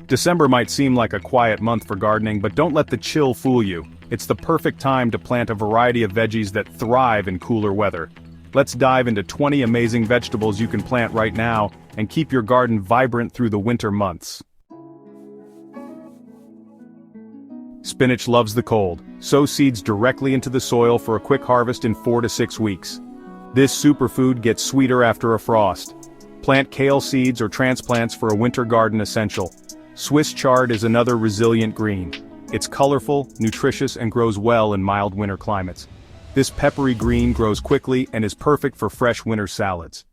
December might seem like a quiet month for gardening, but don't let the chill fool you. It's the perfect time to plant a variety of veggies that thrive in cooler weather. Let's dive into 20 amazing vegetables you can plant right now and keep your garden vibrant through the winter months. Spinach loves the cold. Sow seeds directly into the soil for a quick harvest in 4 to 6 weeks. This superfood gets sweeter after a frost. Plant kale seeds or transplants for a winter garden essential. Swiss chard is another resilient green. It's colorful, nutritious, and grows well in mild winter climates. This peppery green grows quickly and is perfect for fresh winter salads.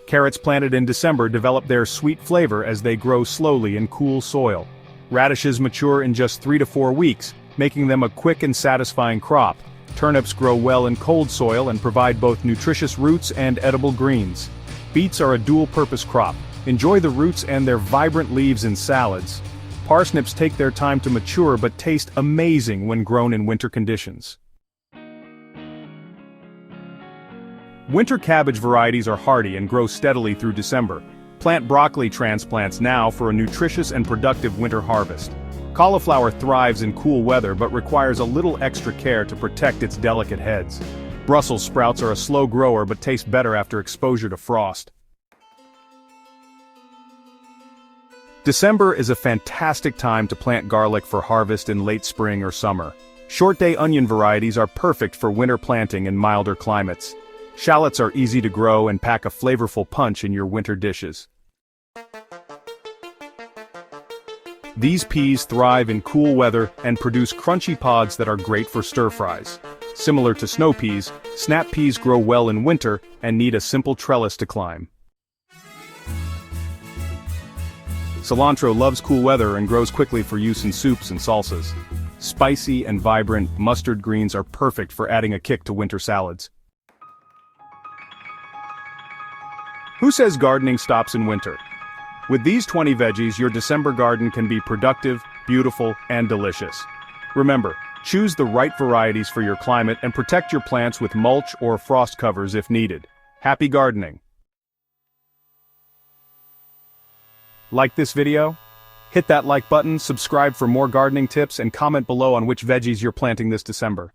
Carrots planted in December develop their sweet flavor as they grow slowly in cool soil. Radishes mature in just 3 to 4 weeks, making them a quick and satisfying crop. Turnips grow well in cold soil and provide both nutritious roots and edible greens. Beets are a dual-purpose crop. Enjoy the roots and their vibrant leaves in salads. Parsnips take their time to mature but taste amazing when grown in winter conditions. Winter cabbage varieties are hardy and grow steadily through December. Plant broccoli transplants now for a nutritious and productive winter harvest. Cauliflower thrives in cool weather but requires a little extra care to protect its delicate heads. Brussels sprouts are a slow grower but taste better after exposure to frost. December is a fantastic time to plant garlic for harvest in late spring or summer. Short-day onion varieties are perfect for winter planting in milder climates. Shallots are easy to grow and pack a flavorful punch in your winter dishes. These peas thrive in cool weather and produce crunchy pods that are great for stir-fries. Similar to snow peas, snap peas grow well in winter and need a simple trellis to climb. Cilantro loves cool weather and grows quickly for use in soups and salsas. Spicy and vibrant mustard greens are perfect for adding a kick to winter salads. Who says gardening stops in winter? With these 20 veggies, your December garden can be productive, beautiful, and delicious. Remember, choose the right varieties for your climate and protect your plants with mulch or frost covers if needed. Happy gardening! Like this video? Hit that like button, subscribe for more gardening tips, and comment below on which veggies you're planting this December.